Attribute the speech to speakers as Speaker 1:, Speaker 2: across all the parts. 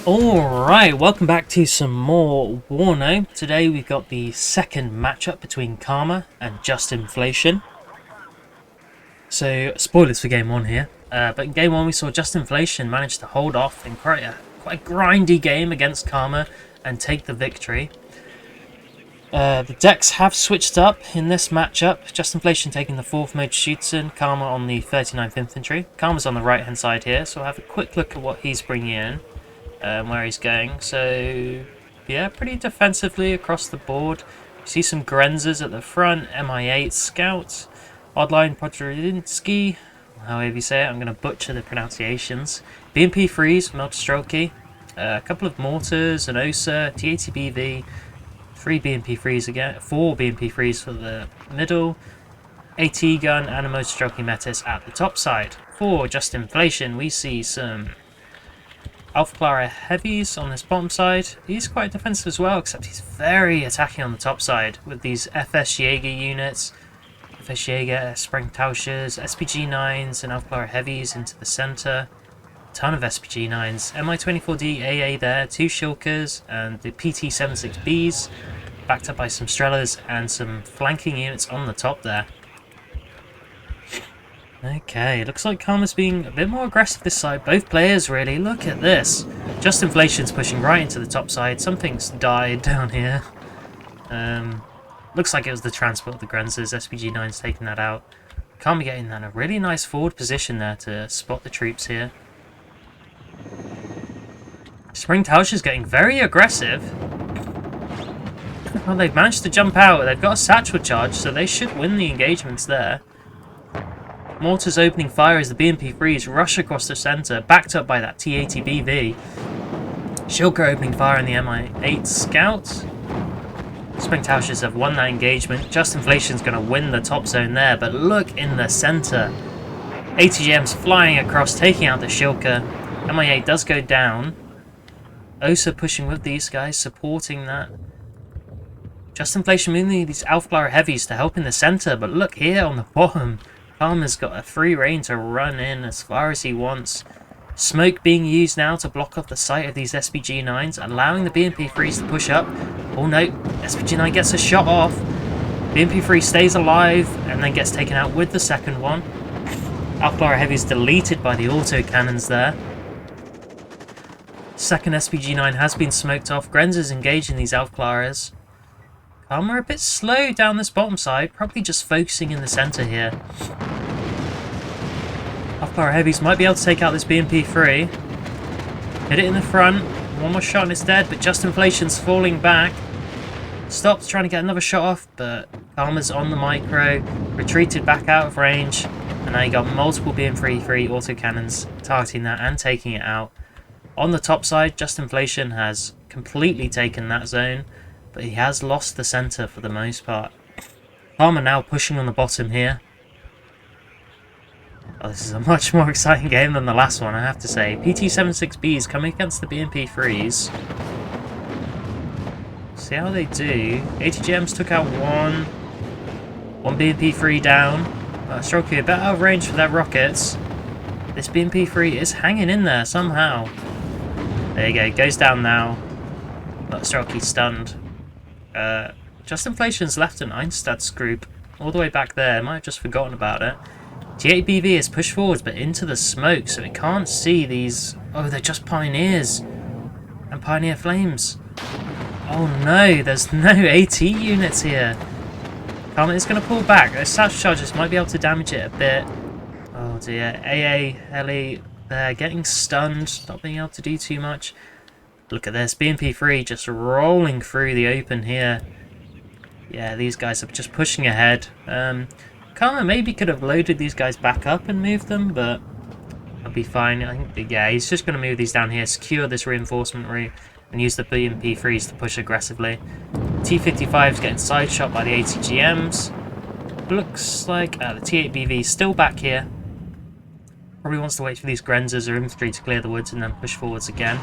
Speaker 1: Alright, welcome back to some more Warno. Today we've got the second matchup between Karma and Justinflation. So, spoilers for game 1 here. But in game 1 we saw Justinflation manage to hold off in quite a grindy game against Karma and take the victory. The decks have switched up in this matchup. Justinflation taking the 4th mode Shooten, Karma on the 39th Infantry. Karma's on the right hand side here, so we'll have a quick look at what he's bringing in. Where he's going. So, yeah, pretty defensively across the board. You see some Grenzers at the front, MI8 Scouts, Oddline Podrinsky, however you say it, I'm going to butcher the pronunciations. BMP Freeze, Melterstroke, a couple of Mortars, an OSA, TATBV, 3 BMP Freeze again, 4 BMP Freeze for the middle, AT Gun and a Melterstroke Metis at the top side. For Justinflation, we see some Alpha Clara Heavies on this bottom side. He's quite defensive as well, except he's very attacking on the top side with these FS Jaeger units. FS Jaeger, Sprengtausches, SPG-9s and Alpha Clara Heavies into the centre. Ton of SPG-9s. MI-24D AA there, 2 Shilkers and the PT-76Bs. Backed up by some Strellas and some flanking units on the top there. Okay, looks like Karma's being a bit more aggressive this side. Both players, really. Look at this. Justinflation's pushing right into the top side. Something's died down here. Looks like it was the transport of the Grenzers. SPG-9's taking that out. Karma getting in a really nice forward position there to spot the troops here. Sprengtausches getting very aggressive. Well, they've managed to jump out. They've got a satchel charge, so they should win the engagements there. Mortars opening fire as the BMP Freeze rush across the centre, backed up by that TATBV. Shilker opening fire in the MI8 Scouts. Sprengtausches have won that engagement. Justinflation's going to win the top zone there, but look in the centre. ATGM's flying across, taking out the Shilker. MI8 does go down. OSA pushing with these guys, supporting that. Justinflation moving these Alpha Clara Heavies to help in the centre, but look here on the bottom. Karma's got a free reign to run in as far as he wants. Smoke being used now to block off the sight of these SPG-9s, allowing the BMP Freeze to push up. Oh no, SPG-9 gets a shot off. BMP Freeze stays alive and then gets taken out with the second one. Alpha Clara Heavy is deleted by the autocannons there. Second SPG-9 has been smoked off. Grenzer's engaging these Alpha Claras. Karma a bit slow down this bottom side, probably just focusing in the centre here. Alpha Clara Heavies might be able to take out this BMP free. Hit it in the front. One more shot and it's dead, but Justinflation's falling back. Stops trying to get another shot off, but Karma's on the micro. Retreated back out of range. And now you got multiple BMP free autocannons targeting that and taking it out. On the top side, Justinflation has completely taken that zone, but he has lost the centre for the most part. Karma now pushing on the bottom here. Oh, this is a much more exciting game than the last one, I have to say. PT-76B is coming against the BMP Freeze. See how they do. ATGMs took out one. One BMP Free down. Stroke a bit out of range for their rockets. This BMP Free is hanging in there somehow. There you go, goes down now. Stroke's stunned. Justinflation's left an Einsatz group all the way back there. Might have just forgotten about it. T8BV is pushed forwards but into the smoke, so it can't see these. Oh, they're just Pioneers and Pioneer Flames. Oh no, there's no AT units here. Karma is going to pull back. Those satchel charges might be able to damage it a bit. Oh dear, AA Heli there getting stunned, not being able to do too much. Look at this, BMP free just rolling through the open here. Yeah, these guys are just pushing ahead. Karma maybe could have loaded these guys back up and moved them, but I'll be fine. I think, yeah, he's just going to move these down here, secure this reinforcement route, and use the BMP freeze to push aggressively. T-55 is getting side shot by the ATGMs. Looks like the T-8BV is still back here. Probably wants to wait for these Grenzers or infantry to clear the woods and then push forwards again.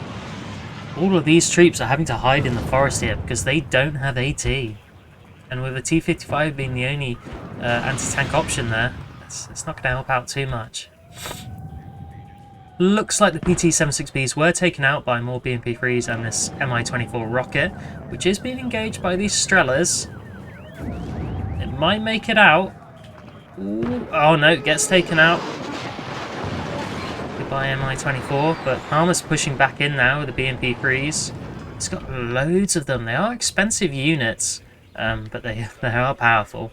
Speaker 1: All of these troops are having to hide in the forest here because they don't have AT. And with a T-55 being the only anti-tank option there, it's not going to help out too much. Looks like the PT-76Bs were taken out by more BMP-3s and this Mi-24 rocket, which is being engaged by these Strelas. It might make it out. Ooh. Oh no, it gets taken out. Goodbye Mi-24, but Karma's pushing back in now with the BMP-3s. It's got loads of them. They are expensive units, but they are powerful.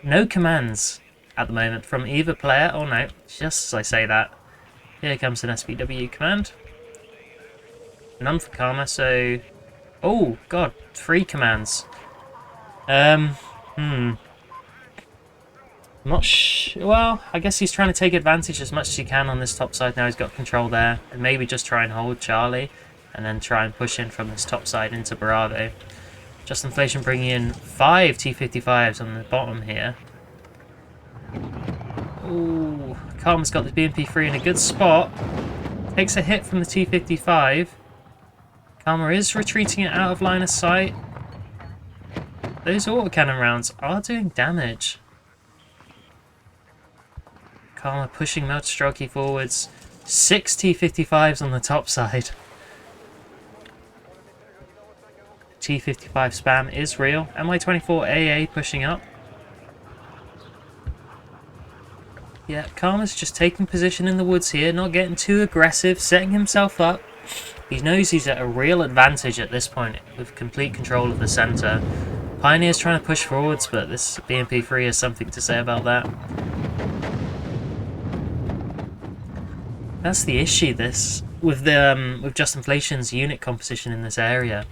Speaker 1: No commands at the moment from either player. Oh no, just as I say that. Here comes an SPW command. None for Karma, so... Oh, God, 3 commands. Not well, I guess he's trying to take advantage as much as he can on this top side now. He's got control there. And maybe just try and hold Charlie. And then try and push in from this top side into Bravo. Justinflation bringing in 5 T-55s on the bottom here. Ooh, Karma's got the BMP-3 in a good spot. Takes a hit from the T-55. Karma is retreating it out of line of sight. Those autocannon rounds are doing damage. Karma pushing Meltestrelki forwards. 6 T-55s on the top side. T-55 spam is real. Mi-24 AA pushing up. Yeah, Karma's just taking position in the woods here, not getting too aggressive, setting himself up. He knows he's at a real advantage at this point, with complete control of the centre. Pioneer's trying to push forwards, but this BMP-3 has something to say about that. That's the issue with Justinflation's unit composition in this area.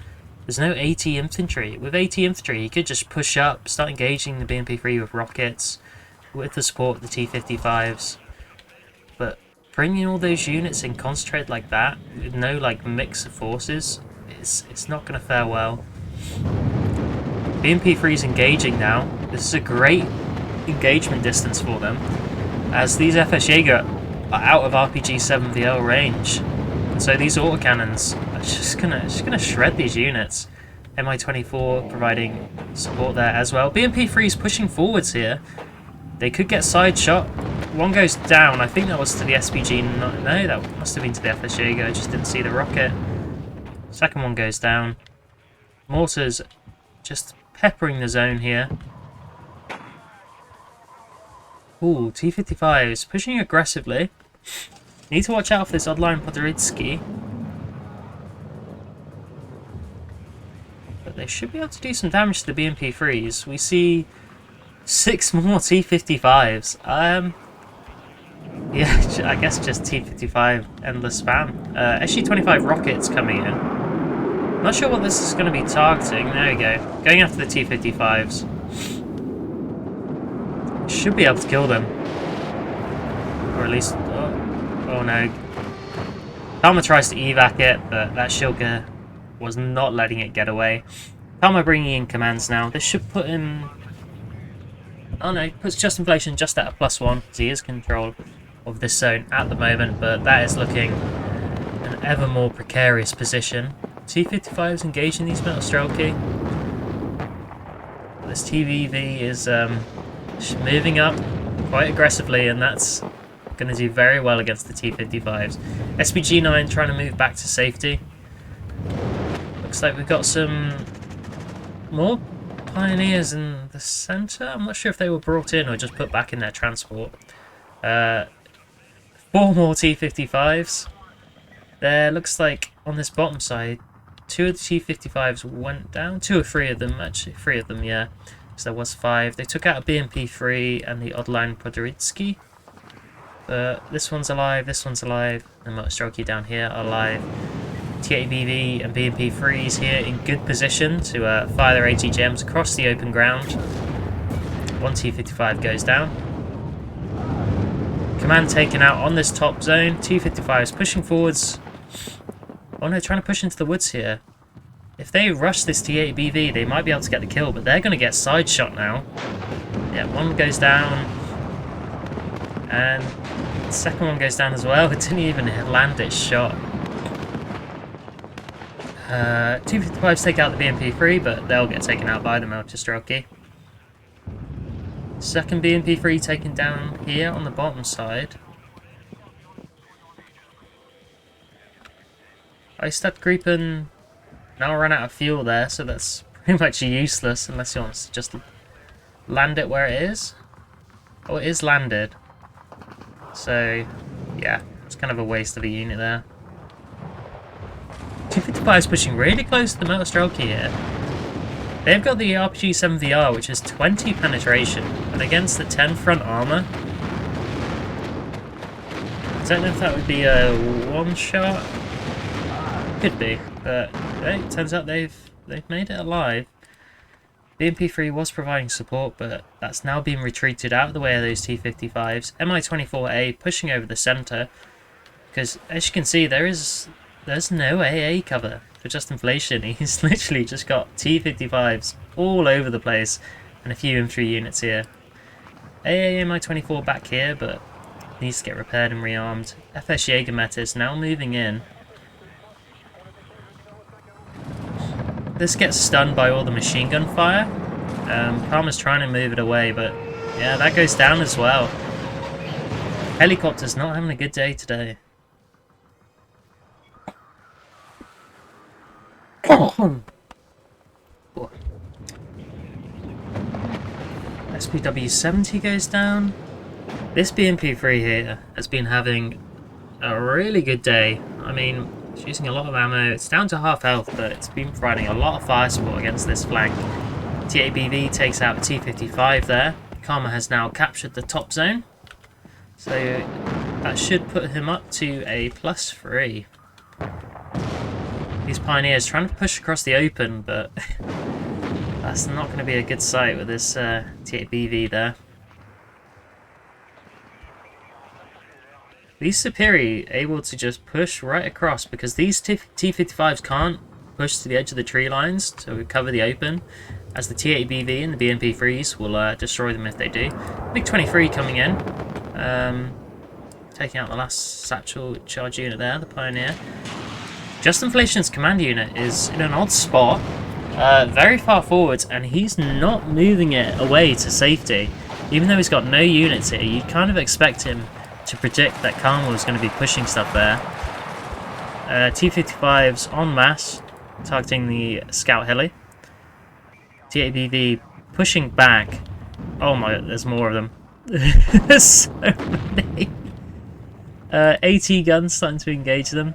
Speaker 1: There's no AT infantry. With AT infantry, he could just push up, start engaging the BMP-3 with rockets, with the support of the T-55s. But bringing all those units in concentrated like that, with no like mix of forces, it's not going to fare well. BMP-3's engaging now. This is a great engagement distance for them, as these FS Jaeger are out of RPG 7VL range. And so these autocannons are just gonna shred these units. Mi-24 providing support there as well. BMP-3's pushing forwards here. They could get side shot. One goes down. I think that was to the SPG. No, that must have been to the FS Jaeger. I just didn't see the rocket. Second one goes down. Mortars just peppering the zone here. Ooh, T-55 is pushing aggressively. Need to watch out for this odd-line Podoritsky. But they should be able to do some damage to the BMP-3s. We see 6 more T-55s. Yeah, I guess just T-55 endless spam. SG-25 rockets coming in. Not sure what this is going to be targeting. There we go. Going after the T-55s. Should be able to kill them. Or at least... Oh no. Karma tries to evac it, but that Shilka was not letting it get away. Karma bringing in commands now. This should put him... Oh no, puts Justinflation just at a +1, because he is in control of this zone at the moment, but that is looking an ever more precarious position. T-55 is engaging these Meltestrelki. This TVV is moving up quite aggressively, and that's going to do very well against the T-55s. SPG-9 trying to move back to safety. Looks like we've got some more Pioneers in the centre. I'm not sure if they were brought in or just put back in their transport. 4 more T-55s. There looks like on this bottom side, 2 of the T-55s went down. 2 or 3 of them, actually. 3 of them, yeah. So there was 5. They took out a BMP-3 and the odd-line Podoritsky. This one's alive, this one's alive. And Meltestrelki down here are alive. T-80BV and BMP-3s here in good position to fire their ATGMs across the open ground. 1 T-55 goes down. Command taken out on this top zone. T-55 is pushing forwards. Oh no, trying to push into the woods here. If they rush this T-80BV, they might be able to get the kill, but they're going to get side shot now. Yeah, 1 goes down. And the second one goes down as well. It didn't even land its shot. T-55s take out the BMP-3, but they'll get taken out by the Meltestrelki. Second BMP-3 taken down here on the bottom side. I start creeping. Now I ran out of fuel there, so that's pretty much useless unless he wants to just land it where it is. Oh, it is landed. So, yeah, it's kind of a waste of a unit there. 255 is pushing really close to the metal Strelky here. They've got the RPG-7VR, which is 20 penetration, but against the 10 front armor, I don't know if that would be a one-shot. Could be, but hey, it turns out they've made it alive. The MP3 was providing support, but that's now been retreated out of the way of those T-55s. Mi-24A pushing over the centre, because as you can see, there's no AA cover for Justinflation. He's literally just got T-55s all over the place, and a few infantry units here. AA Mi-24 back here, but needs to get repaired and rearmed. FS Jägermetters now moving in. This gets stunned by all the machine gun fire. Karma's trying to move it away, but yeah, that goes down as well. Helicopter's not having a good day today. SPW-70 goes down. This BMP-3 here has been having a really good day. I mean, it's using a lot of ammo. It's down to half health, but it's been providing a lot of fire support against this flank. TABV takes out the T-55 there. Karma has now captured the top zone, so that should put him up to a +3. These Pioneers trying to push across the open, but that's not going to be a good sight with this TABV there. These Superi able to just push right across because these T-55s can't push to the edge of the tree lines to cover the open, as the T-8BV and the BMP-3s will destroy them if they do. MiG-23 coming in, taking out the last satchel charge unit there, the Pioneer. Justinflation's command unit is in an odd spot, very far forwards, and he's not moving it away to safety. Even though he's got no units here, you'd kind of expect him to predict that Karma was going to be pushing stuff there. T-55s en masse, targeting the scout heli. T-8BV pushing back. Oh my, there's more of them. There's so many. AT guns starting to engage them.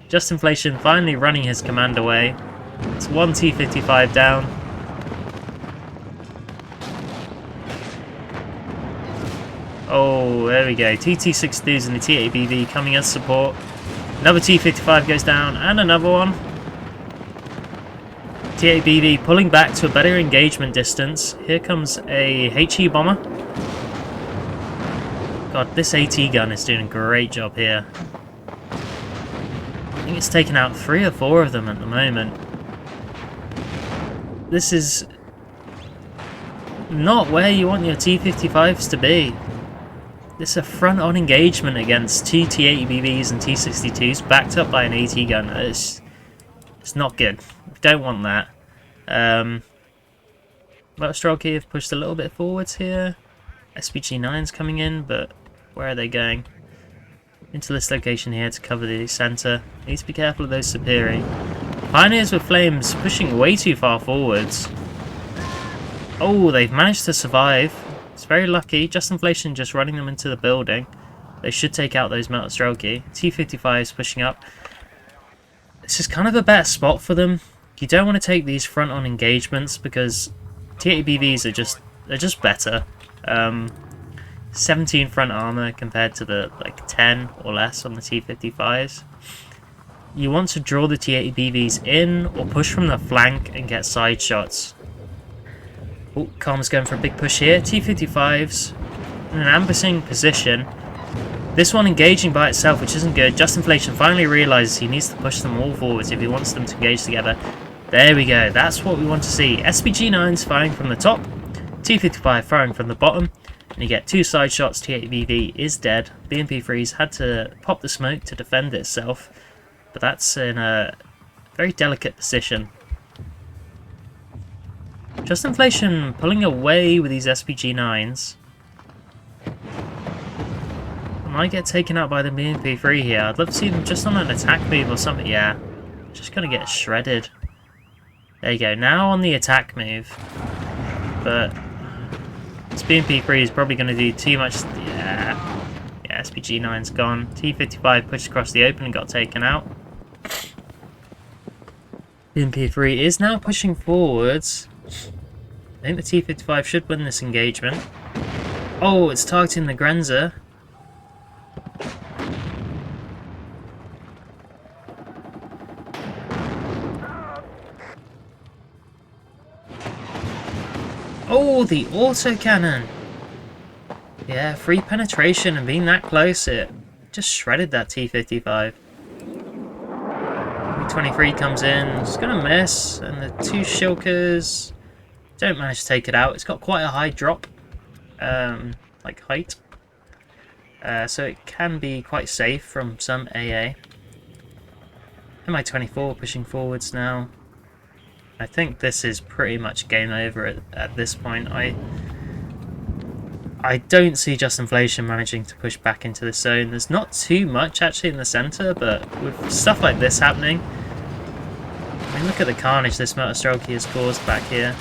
Speaker 1: Justinflation finally running his command away. It's one T-55 down. Oh, there we go. TT-62s and the T-8BV coming as support. Another T-55 goes down, and another one. T-8BV pulling back to a better engagement distance. Here comes a HE bomber. God, this AT gun is doing a great job here. I think it's taken out 3 or 4 of them at the moment. This is not where you want your T-55s to be. This is a front-on engagement against two T-8BVs and T-62s backed up by an AT gun. It's not good. We don't want that. Motostrelky have pushed a little bit forwards here. SPG-9's coming in, but where are they going? Into this location here to cover the centre. Need to be careful of those Superi. Pioneers with Flames pushing way too far forwards. Oh, they've managed to survive. It's very lucky. Justinflation just running them into the building. They should take out those Motostrelky. T-55s pushing up. This is kind of a better spot for them. You don't want to take these front-on engagements because T-8BVs are just better. 17 front armor compared to the 10 or less on the T-55s. You want to draw the T-8BVs in or push from the flank and get side shots. Oh, Karma's going for a big push here. T-55s in an ambushing position. This one engaging by itself, which isn't good. Justinflation finally realises he needs to push them all forwards if he wants them to engage together. There we go. That's what we want to see. SPG-9's firing from the top. T-55 firing from the bottom. And you get 2 side shots. T-8BV is dead. BMP-3's had to pop the smoke to defend itself. But that's in a very delicate position. Justinflation pulling away with these SPG-9s. Might get taken out by the BMP-3 here. I'd love to see them just on an attack move or something. Yeah, Just gonna get shredded. There you go. Now on the attack move. But this BMP3 is probably going to do too much. Yeah, SPG9's gone. T55 pushed across the open and got taken out. BMP3 is now pushing forwards. I think the T55 should win this engagement. Oh, it's targeting the Grenzer. Oh, the autocannon! Yeah, free penetration and being that close, it just shredded that T55. V23 comes in, it's gonna miss, and the two Shilkers don't manage to take it out. It's got quite a high drop, like height, so it can be quite safe from some AA. Mi-24 pushing forwards now. I think this is pretty much game over at this point. I don't see Justinflation managing to push back into the zone. There's not too much actually in the centre, but with stuff like this happening, I mean, look at the carnage this Motorstrokey has caused back here.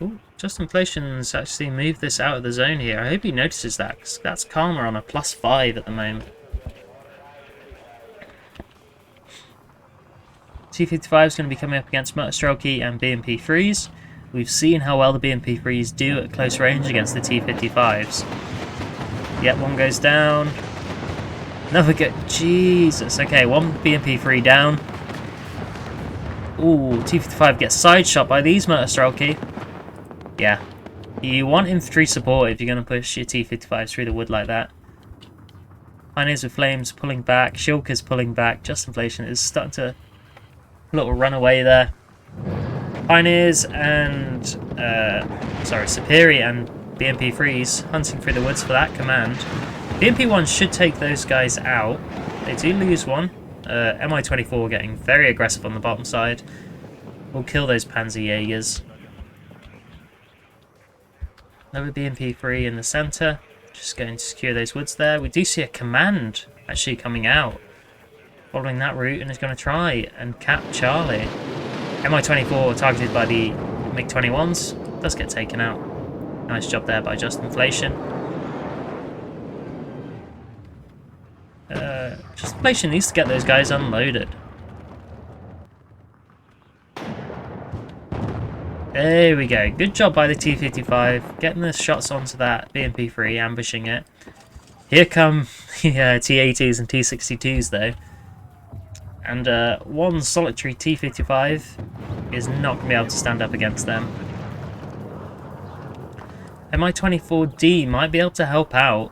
Speaker 1: Ooh, Justinflation's actually moved this out of the zone here. I hope he notices that, 'cause that's Karma on a +5 at the moment. T55 is going to be coming up against Motorstrokey and BMP3s. We've seen how well the BMP3s do at close range against the T55s. Yep, one goes down. Another go. Jesus. Okay, one BMP3 down. Ooh, T55 gets side shot by these Motorstrokey. Yeah. You want infantry support if you're going to push your T55s through the wood like that. Pioneers with Flames pulling back. Shilkers pulling back. Justinflation is starting to little runaway there. Pioneers and Superi and BMP3s hunting through the woods for that command. BMP1 should take those guys out. They do lose one. Mi-24 getting very aggressive on the bottom side. We'll kill those Panzer Jaegers. Another BMP3 in the centre. Just going to secure those woods there. We do see a command actually coming out, following that route, and is going to try and cap Charlie. Mi-24 targeted by the MiG-21s. Does get taken out. Nice job there by Justinflation. Justinflation needs to get those guys unloaded. There we go. Good job by the T-55. Getting the shots onto that BMP-3, ambushing it. Here come the T-80s and T-62s though. And one solitary T-55 is not going to be able to stand up against them. Mi-24D might be able to help out,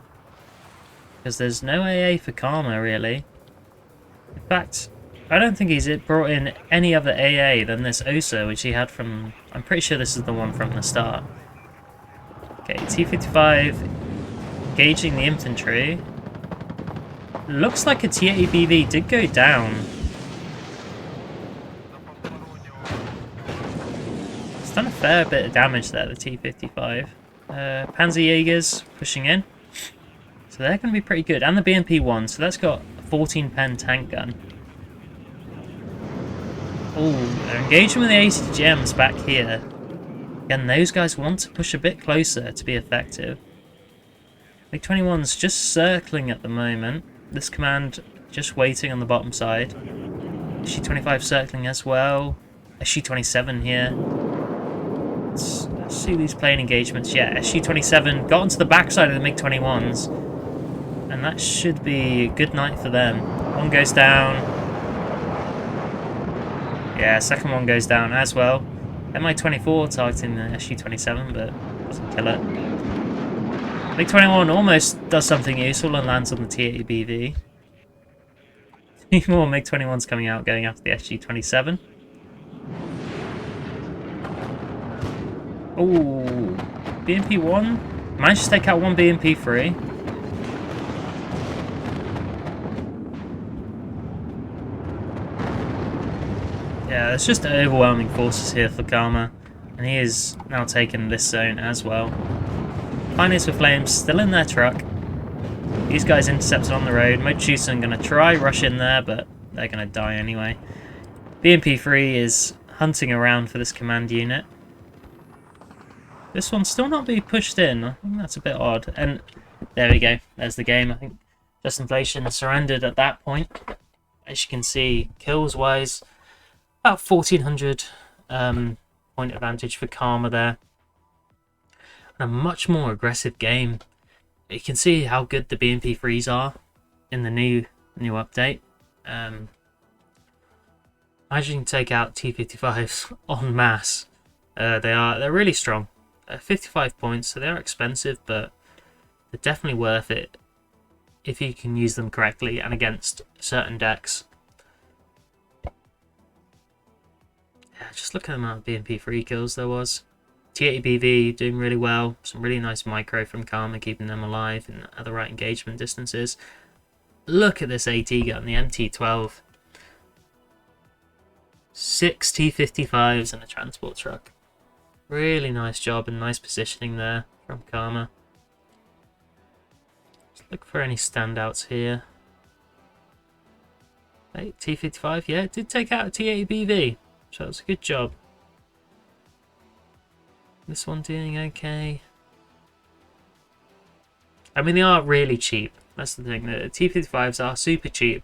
Speaker 1: because there's no AA for Karma really. In fact, I don't think he's brought in any other AA than this Osa, which he had from... I'm pretty sure this is the one from the start. Okay, T-55 engaging the infantry. Looks like a T-80BV did go down. It's done a fair bit of damage there, the T-55. Panzer Jaegers pushing in. So they're going to be pretty good. And the BMP-1, so that's got a 14-pen tank gun. Oh, they're engaging with the ACGMs back here. Again, those guys want to push a bit closer to be effective. MiG-21's just circling at the moment. This command just waiting on the bottom side. SG-25 circling as well. SG-27 here. Let's see these plane engagements. Yeah, SG-27 got onto the backside of the MiG-21s. And that should be a good night for them. One goes down. Yeah, second one goes down as well. Mi-24 targeting the SG-27, but doesn't kill it. MiG-21 almost does something useful and lands on the T-80BV. Two more MiG-21s coming out, going after the SG-27. Oh, BMP-1 managed to take out one BMP-3. Yeah, there's just overwhelming forces here for Karma, and he is now taking this zone as well. Pioneers with Flames still in their truck. These guys intercepted on the road. Mochisu are going to try rush in there, but they're going to die anyway. BMP3 is hunting around for this command unit. This one's still not being pushed in. I think that's a bit odd. And there we go. There's the game. I think Justinflation surrendered at that point. As you can see, kills-wise, about 1,400 point advantage for Karma there. And a much more aggressive game. You can see how good the BMP3s are in the new update. Imagine you can take out T55s en masse. They're really strong. 55 points, so they are expensive, but they're definitely worth it if you can use them correctly and against certain decks. Yeah, just look at the amount of BMP3 kills there was. T80BV doing really well. Some really nice micro from Karma, keeping them alive and at the right engagement distances. Look at this AT gun, the MT12. 6 T55s and a transport truck. Really nice job and nice positioning there from Karma. Let's look for any standouts here. Hey, T55, yeah, it did take out a T80BV, so that was a good job. This one doing okay. I mean, they are really cheap. That's the thing. The T55s are super cheap,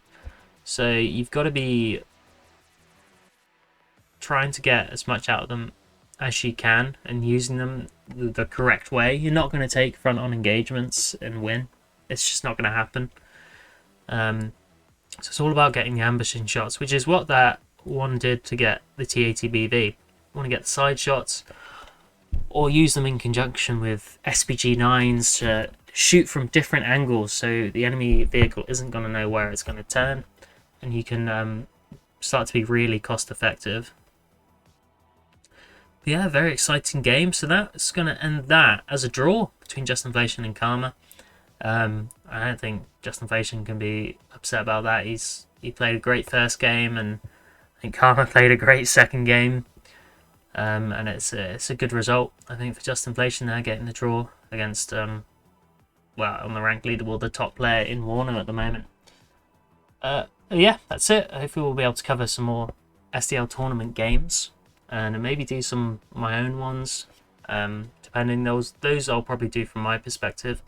Speaker 1: so you've got to be trying to get as much out of them as you can and using them the correct way. You're not going to take front-on engagements and win. It's just not going to happen. So it's all about getting the ambushing shots, which is what that one did to get the T80BV. You want to get the side shots or use them in conjunction with SPG9s to shoot from different angles so the enemy vehicle isn't going to know where it's going to turn, and you can start to be really cost effective. Yeah, very exciting game. So that's going to end that as a draw between Justinflation and Karma. I don't think Justinflation can be upset about that. He played a great first game, and I think Karma played a great second game. And it's a good result, I think, for Justinflation there, getting the draw against, well, on the rank leaderboard, the top player in Warno at the moment. Yeah, that's it. Hopefully we'll be able to cover some more SDL tournament games and maybe do some of my own ones. Depending, those I'll probably do from my perspective.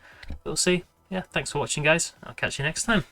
Speaker 1: We'll see. Yeah, thanks for watching, guys. I'll catch you next time.